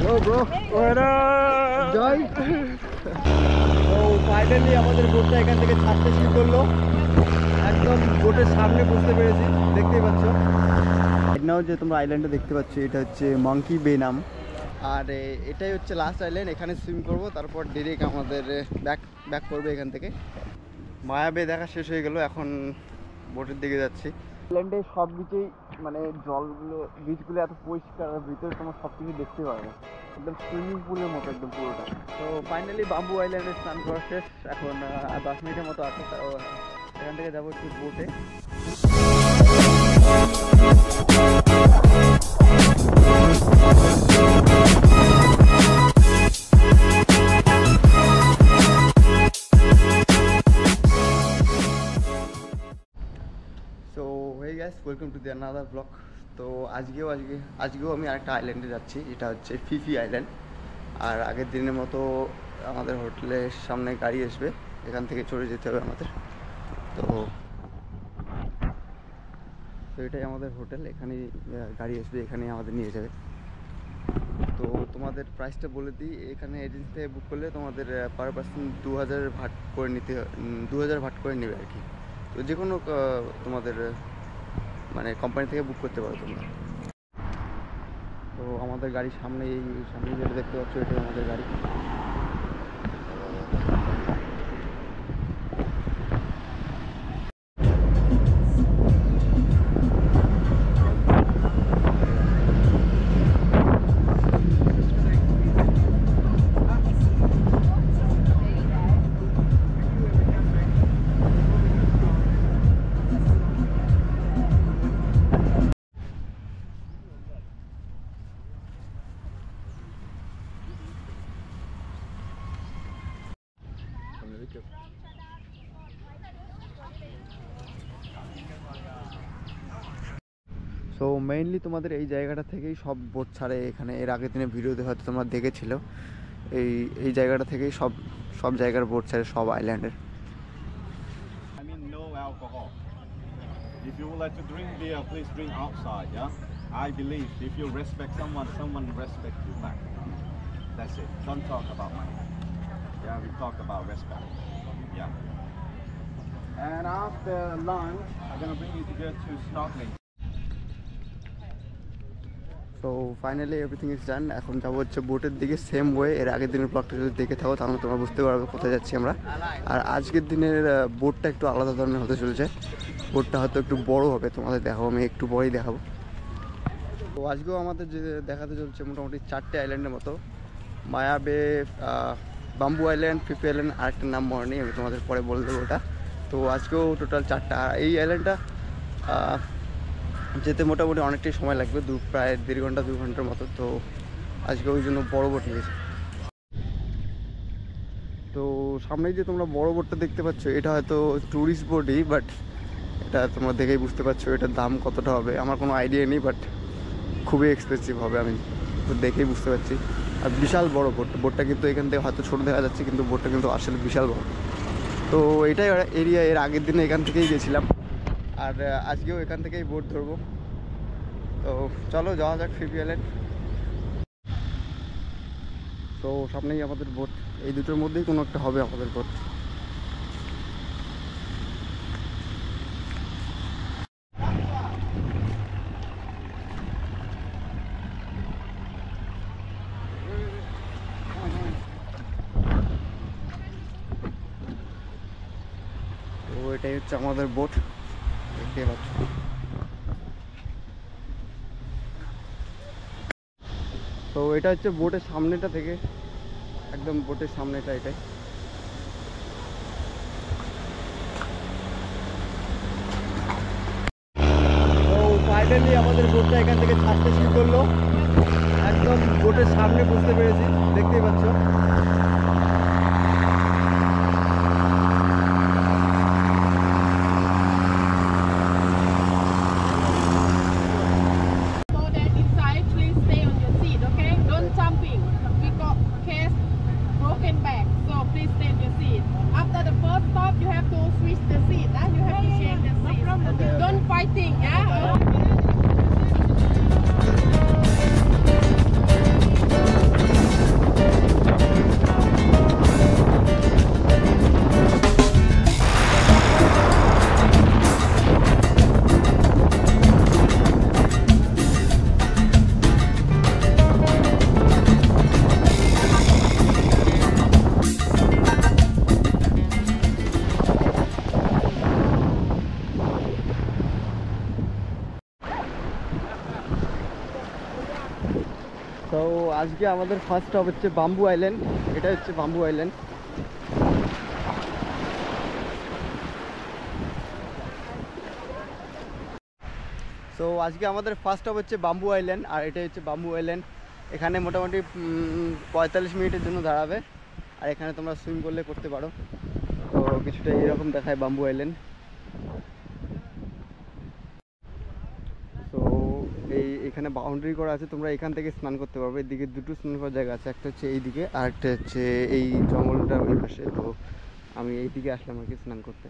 Bro জয়। তো finally আমাদের বোটটা এখান থেকে ছাড়তে শুরু করলো, একদম বোটের সামনে বুঝতে পেরেছি, দেখতেই পাচ্ছ। নাও যে তোমরা আইল্যান্ডটা দেখতে পাচ্ছ, এটা হচ্ছে মাঙ্কি বে নাম। আর এটাই হচ্ছে লাস্ট আইল্যান্ড, এখানে সুইম করব, তারপর ডিরেক্ট আমাদের ব্যাক করবে এখান থেকে। মায়া বে দেখা শেষ হয়ে গেল, এখন বোটের দিকে যাচ্ছি। আইল্যান্ডে সব বিচেই মানে জলগুলো, বিচগুলো এত পরিষ্কার, আর ভিতরে তোমার সব কিছু দেখতে পারবে, একদম সুইমিং পুলের মতো একদম পুরোটা। তো ফাইনালি বাম্বু আইল্যান্ডে স্নান করা শেষ, এখন 10 মিনিটের মতো আছে, তো এখান থেকে যাবো একটু বোটে। Welcome to the another blog. তো আজকেও আমি আরেকটা আইল্যান্ডে যাচ্ছি, যেটা হচ্ছে ফিফি আইল্যান্ড। আর আগের দিনের মতো আমাদের হোটেলের সামনে গাড়ি আসবে, এখান থেকে চলে যেতে হবে আমাদের। তো এটাই আমাদের হোটেল, এখানেই গাড়ি আসবে, এখানেই আমাদের নিয়ে যাবে। তো তোমাদের প্রাইসটা বলে দিই, এখানে এজেন্সি থেকে বুক করলে তোমাদের পার পার্সন 2000 ভাট করে 2000 ভাট করে নেবে আর কি। তো যে কোনো তোমাদের মানে কোম্পানি থেকে বুক করতে পারো তোমরা। তো আমাদের গাড়ির সামনে যেটা দেখতে পাচ্ছ, এটাই আমাদের গাড়ি। সো মেইনলি তোমাদের এই জায়গাটা থেকেই সব বোট ছাড়ে এখানে। এর আগের দিনে ভিডিওতে হয়তো তোমরা দেখেছিল, এই জায়গাটা থেকেই সব জায়গার বোট ছাড়ে, সব আইল্যান্ডের। I mean no alcohol. If you would like to drink beer, please drink outside, yeah? I believe if you respect someone, someone respect you back. That's it. Don't talk about money. Yeah, we talk about respect. Yeah. And after lunch, I'm gonna bring you to go to snorkeling. তো finally everything is done. এখন যাবো হচ্ছে বোটের দিকে, same way. এর আগের দিনের ব্লগটা যদি দেখে থাকো তাহলে তোমরা বুঝতে পারবে কোথায় যাচ্ছি আমরা। আর আজকের দিনের বোটটা একটু আলাদা ধরনের হতে চলেছে, বোটটা হয়তো একটু বড় হবে, তোমাদের দেখাবো, আমি একটু পরেই দেখাবো। তো আজকেও আমাদের যে দেখাতে চলছে মোটামুটি 4টে আইল্যান্ডের মতো, মায়া বে, বাম্বু আইল্যান্ড, ফিফি আইল্যান্ড, আরেকটা নাম মনে নেই, আমি তোমাদের পরে বলে দেবো ওটা। তো আজকেও টোটাল 4টা। আর এই আইল্যান্ডটা যেতে মোটামুটি অনেকটাই সময় লাগবে, প্রায় 1.5 ঘন্টা 2 ঘন্টার মতো। তো আজকে ওই জন্য বড় বোট নিয়েছি। তো সামনেই যে তোমরা বড় বোটটা দেখতে পাচ্ছ, এটা হয়তো ট্যুরিস্ট বোটই, বাট এটা তোমরা দেখেই বুঝতে পারছো এটার দাম কতটা হবে। আমার কোনো আইডিয়া নেই, বাট খুবই এক্সপেন্সিভ হবে, আমি তো দেখেই বুঝতে পারছি। আর বিশাল বড় বোটটা কিন্তু এখান থেকে হয়তো ছোটো দেখা যাচ্ছে, কিন্তু বোটটা কিন্তু আসলে বিশাল বড়। তো এটাই এরিয়া, এর আগের দিনে এখান থেকেই গেছিলাম, আর আজকেও এখান থেকেই বোট ধরবো। তো চলো যাওয়া যাক ফিফি আইল্যান্ড। তো সামনেই আমাদের বোট, এই দুটোর মধ্যেই কোনো একটা হবে আমাদের বোট। তো এটাই হচ্ছে আমাদের বোট, দেখতে পাচ্ছ। তো এটা হচ্ছে বোটের সামনেটা থেকে, একদম বোটের সামনেটা এটাই। তো ফাইনালি আমাদের বোটটা এখান থেকে ছাড়তে শুরু করলো, একদম বোটের সামনে বুঝতে পেরেছি, দেখতেই পাচ্ছ। Fighting, yeah? আজকে আমাদের ফার্স্ট স্টপ হচ্ছে বাম্বু আইল্যান্ড। এটা হচ্ছে বাম্বু আইল্যান্ড। সো আজকে আমাদের ফার্স্ট স্টপ হচ্ছে বাম্বু আইল্যান্ড, আর এটা হচ্ছে বাম্বু আইল্যান্ড। এখানে মোটামুটি 45 মিনিটের জন্য দাঁড়াবে, আর এখানে তোমরা সুইম করলে করতে পারো। তো কিছুটা এরকম দেখায় বাম্বু আইল্যান্ড। তো এখানে বাউন্ডারি করা আছে, তোমরা এখান থেকে স্নান করতে পারবে। এদিকে দুটো স্নান করার জায়গা আছে, একটা হচ্ছে এইদিকে আর একটা হচ্ছে এই জঙ্গলটার ওই পাশে। তো আমি এইদিকে আসলাম আর কি স্নান করতে।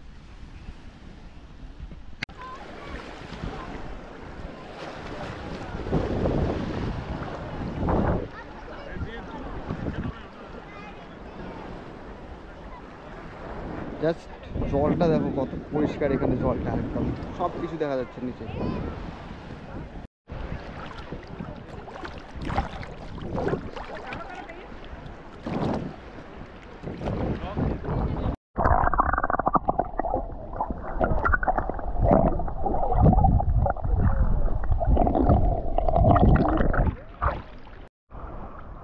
জাস্ট জলটা দেখো কত পরিষ্কার, এখানে জলটা একদম সব কিছু দেখা যাচ্ছে নিচে।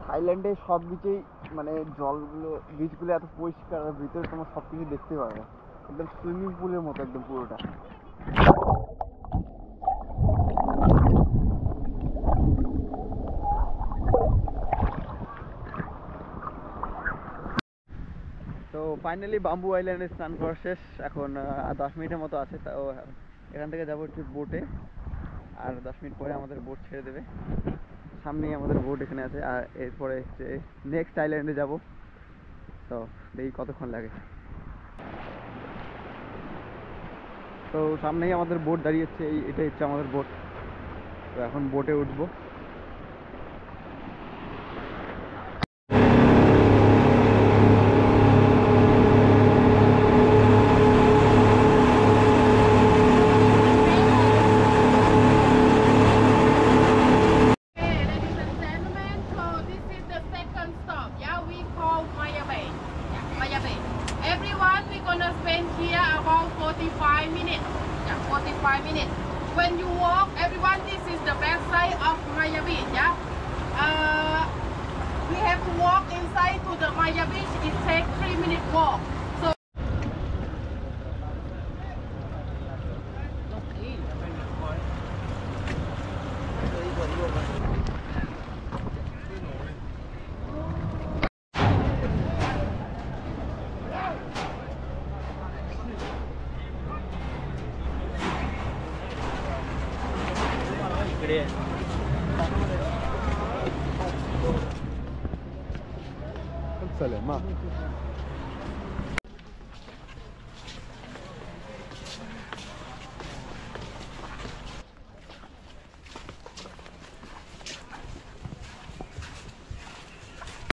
থাইল্যান্ডে সব বিচেই মানে জলগুলো, বিচগুলো এত পরিষ্কার, আর ভিতরে তোমার সব কিছু দেখতে পারবে, একদম সুইমিং পুলের মতো একদম পুরোটা। তো ফাইনালি বাম্বু আইল্যান্ডে স্নান করা শেষ। এখন 10 মিনিটের মতো আছে। তাও এখান থেকে যাবো হচ্ছে বোটে, আর 10 মিনিট পরে আমাদের বোট ছেড়ে দেবে। সামনেই আমাদের বোট এখানে আছে, আর এরপরে হচ্ছে নেক্সট আইল্যান্ডে যাব। তো দেখি কতক্ষণ লাগে। তো সামনেই আমাদের বোট দাঁড়িয়েছে, এটাই হচ্ছে আমাদের বোট। তো এখন বোটে উঠবো। Everyone, we're gonna spend here about 45 minutes. Yeah, 45 minutes. When you walk, everyone, this is the back side of Maya Beach. Yeah. We have to walk inside to the Maya Beach. It takes 3 minute walk. So. سلام.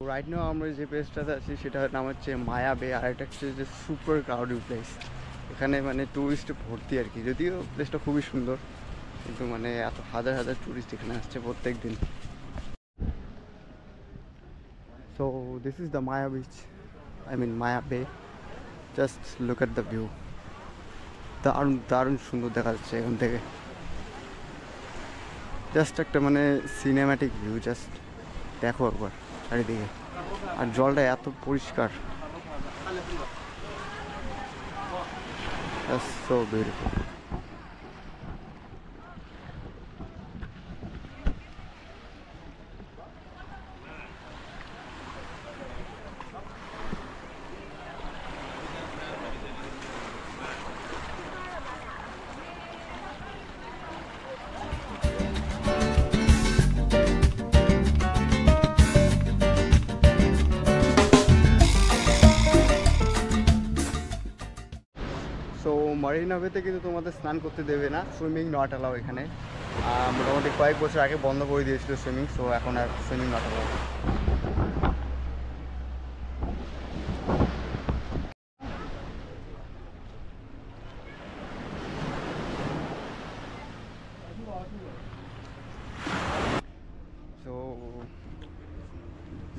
Right now আমরা যে প্লেসটাতে আছি সেটার নাম হচ্ছে মায়া বে, আর এটা হচ্ছে যে সুপার ক্রাউডেড প্লেস। এখানে মানে টুরিস্টে ভর্তি আর কি। যদিও প্লেসটা খুবই সুন্দর, কিন্তু মানে এত হাজার হাজার টুরিস্ট এখানে আসছে প্রত্যেক দিন। So this is the Maya beach, I mean Maya Bay. Just look at the view. দারুণ দারুণ সুন্দর দেখা যাচ্ছে এখান থেকে। জাস্ট একটা মানে সিনেম্যাটিক ভিউ। জাস্ট দেখো একবার চারিদিকে, আর জলটা এত পরিষ্কার। That's so beautiful. So Marina বেতে কিন্তু তোমাদের স্নান করতে দেবে না, সুইমিং নট অ্যালাউ এখানে। মোটামুটি কয়েক বছর আগে বন্ধ করে দিয়েছিল সুইমিং, সো এখন আর সুইমিং নট অ্যালাউ। সো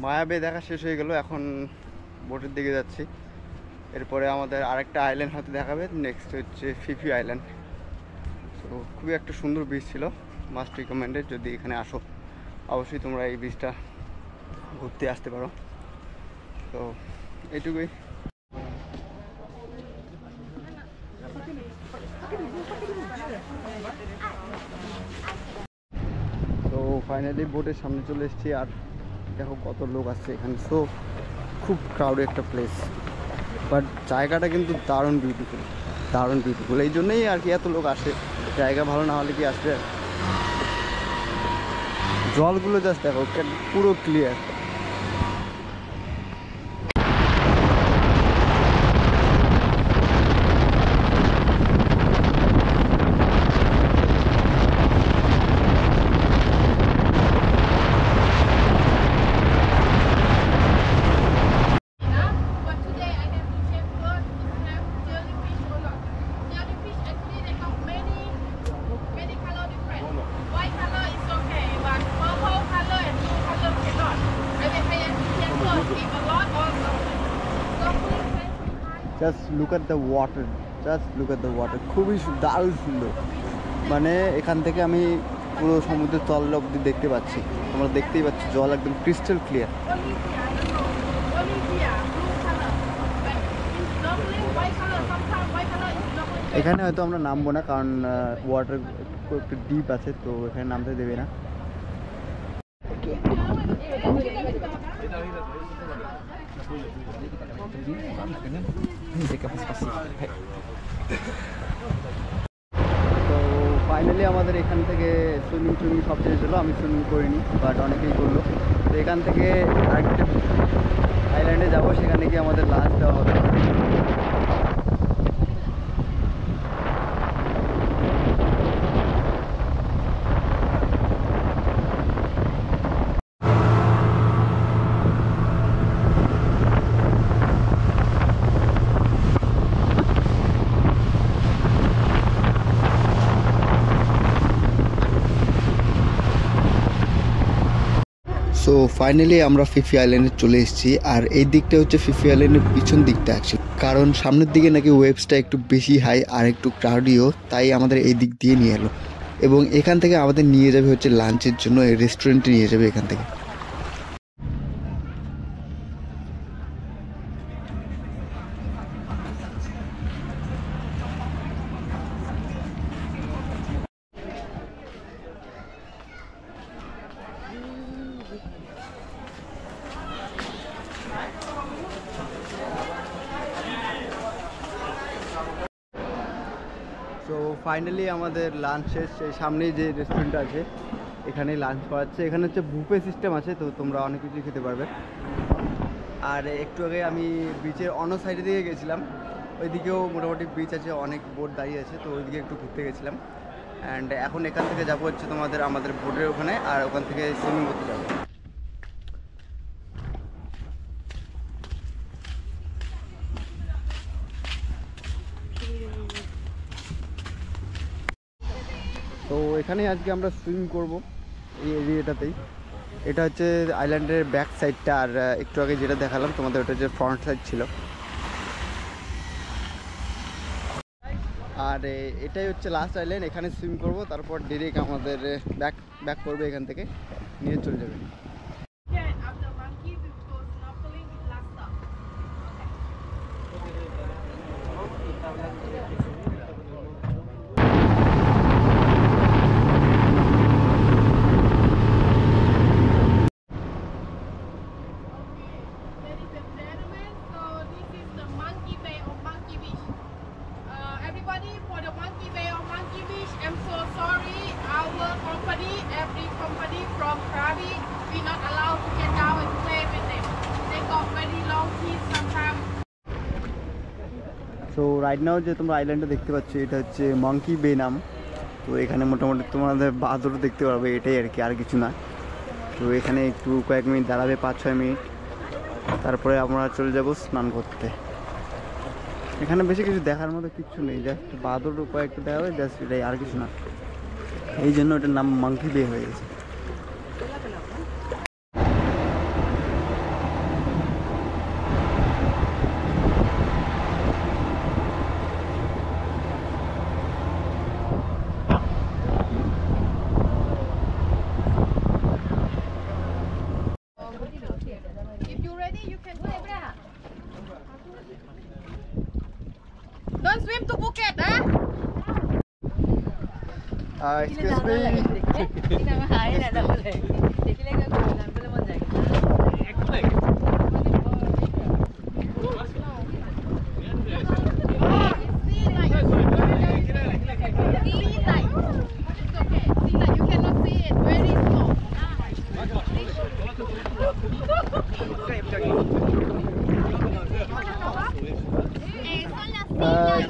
মায়া বে দেখা শেষ হয়ে গেল, এখন বোটের দিকে যাচ্ছি। এরপরে আমাদের আরেকটা আইল্যান্ড হয়তো দেখাবে, নেক্সট হচ্ছে ফি ফি আইল্যান্ড। তো খুবই একটা সুন্দর বিচ ছিল, মাস্ট রিকমেন্ডেড। যদি এখানে আসো অবশ্যই তোমরা এই বিচটা ঘুরতে আসতে পারো। তো এইটুকুই। তো ফাইনালি বোটের সামনে চলে এসেছি, আর দেখো কত লোক আসছে এখানে। সো খুব ক্রাউডেড একটা প্লেস, বাট জায়গাটা কিন্তু দারুণ বিউটিফুল, দারুণ বিউটিফুল। এই জন্যই আর কি এত লোক আসে, জায়গা ভালো না হলে কি আসবে। জলগুলো জাস্ট দেখো পুরো clear. But today I have to check first if have jellyfish or not. Jellyfish actually they have many color different. White color is okay, but purple color and blue color cannot. I will pay attention first if a lot or something. So please stand behind. Just look at the water, just look at the water. খুবই দারুণ সুন্দর। মানে এখান থেকে আমি পুরো সমুদ্রের তল অবধি দেখতে পাচ্ছি। তোমরা দেখতেই পাচ্ছ জল একদম crystal clear. Olivia, I don't know. Olivia, blue color. But in snorkeling, white color. Sometimes white color is snorkeling. এখানে হয়তো আমরা নামবো না, কারণ ওয়াটার একটু ডিপ আছে, তো এখানে নামতে দেবে না। তো ফাইনালি আমাদের এখান থেকে সুইমিং সব শেষ হলো। আমি সুইমিং করিনি, বাট অনেকেই করলো। তো এখান থেকে আরেকটা আইল্যান্ডে যাবো, সেখানে গিয়ে আমাদের লাঞ্চ দেওয়া হবে। সো ফাইনালি আমরা ফিফি আইল্যান্ডে চলে এসেছি। আর এই দিকটা হচ্ছে ফিফি আইল্যান্ডের পিছন দিকটা আছে, কারণ সামনের দিকে নাকি ওয়েভসটা একটু বেশি হাই আর একটু ক্রাউডিও, তাই আমাদের এই দিক দিয়ে নিয়ে এলো। এবং এখান থেকে আমাদের নিয়ে যাবে হচ্ছে লাঞ্চের জন্য, এই রেস্টুরেন্টে নিয়ে যাবে এখান থেকে। তো ফাইনালি আমাদের লাঞ্চ শেষ। সেই সামনেই যে রেস্টুরেন্ট আছে এখানেই লাঞ্চ করাচ্ছে। এখানে হচ্ছে বুফে সিস্টেম আছে, তো তোমরা অনেক কিছুই খেতে পারবে। আর একটু আগে আমি বিচের অন্য সাইডে দিকে গেছিলাম, ওইদিকেও মোটামুটি বিচ আছে, অনেক বোট দাঁড়িয়ে আছে, তো ওইদিকে একটু ঘুরতে গেছিলাম। অ্যান্ড এখন এখান থেকে যাবো হচ্ছে আমাদের বোটের ওখানে, আর ওখান থেকে সুইমিং করতে যাবো। তো এখানেই আজকে আমরা সুইমিং করব, এই এরিয়াটাতেই। এটা হচ্ছে আইল্যান্ডের ব্যাক সাইডটা, আর একটু আগে যেটা দেখালাম তোমাদের ওটা যে ফ্রন্ট সাইড ছিল। আর এটাই হচ্ছে লাস্ট আইল্যান্ড, এখানে সুইম করব, তারপর ডিরেক্ট আমাদের ব্যাক করবে, এখান থেকে নিয়ে চলে যাবে। Yeah, after monkey we go snorkeling in last stop. Ladies and gentlemen, so this is the Monkey Bay or Monkey Beach. Everybody for the Monkey Bay or Monkey Beach, I'm so sorry. Our company, every company from Krabi, we not allowed to get down and play with them. They got very long teeth sometimes. So right now যে তোমরা আইল্যান্ডটা দেখতে পাচ্ছ, এটা হচ্ছে monkey বে নাম। তো এখানে মোটামুটি তোমাদের বাদরও দেখতে পারবে, এটাই আর কি, আর কিছু না। তো এখানে একটু কয়েক মিনিট দাঁড়াবে, 5-6 মিনিট, তারপরে আমরা চলে যাব স্নান করতে। এখানে বেশি কিছু দেখার মতো কিচ্ছু নেই, জাস্ট বাদর কয়েকটা দেখাবে, জাস্ট এটাই, আর কিছু না। এই জন্য এটার নাম মাঙ্কি বে হয়ে গেছে। ready, you can go. Don't swim to Phuket, huh? Excuse me.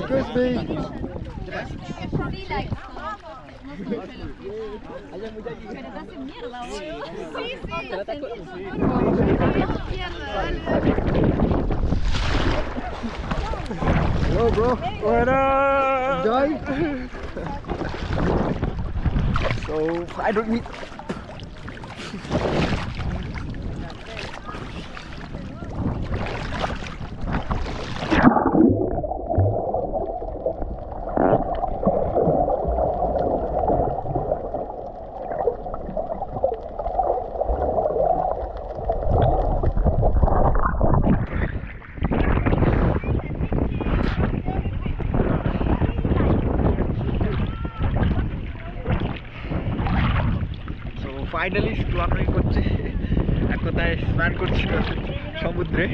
Excuse me. Hello, bro. What up? Enjoy. So I don't need. Finally snorkeling করছে, এক কথায় স্নান করছি সমুদ্রে।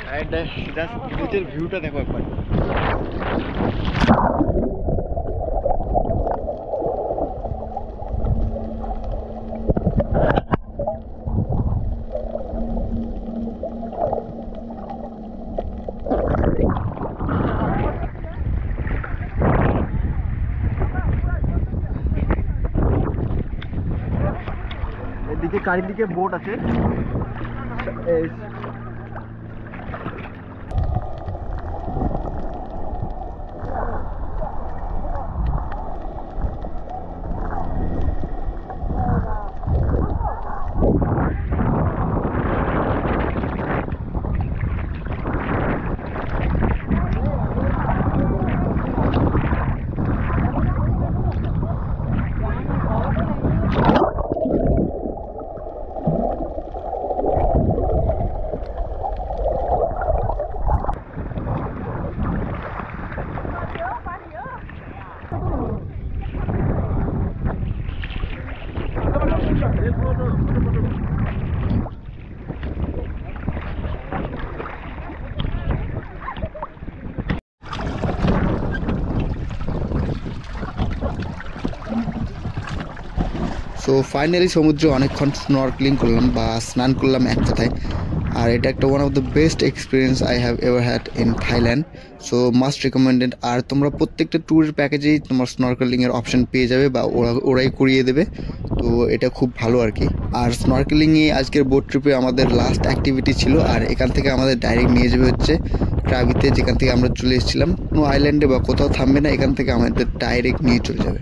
অ্যান্ড জাস্ট নিচের ভিউটা দেখো একবার। এদিকে চারিদিকে বোট আছে। সো ফাইনালি সমুদ্রে অনেকক্ষণ স্নর্কেলিং করলাম বা স্নান করলাম এক কথায়। আর এটা একটা one of the best experience I have ever had in Thailand. So must recommended. আর তোমরা প্রত্যেকটা ট্যুরের প্যাকেজেই তোমার স্নর্কেলিংয়ের অপশান পেয়ে যাবে বা ওরাই করিয়ে দেবে। তো এটা খুব ভালো আর কি। আর স্নর্কেলিংয়ে আজকের বোট ট্রিপে আমাদের লাস্ট অ্যাক্টিভিটি ছিল। আর এখান থেকে আমাদের ডাইরেক্ট নিয়ে যাবে হচ্ছে ক্রাবিতে, যেখান থেকে আমরা চলে এসেছিলাম। কোনো আইল্যান্ডে বা কোথাও থামবে না, এখান থেকে আমাদের ডাইরেক্ট নিয়ে চলে যাবে।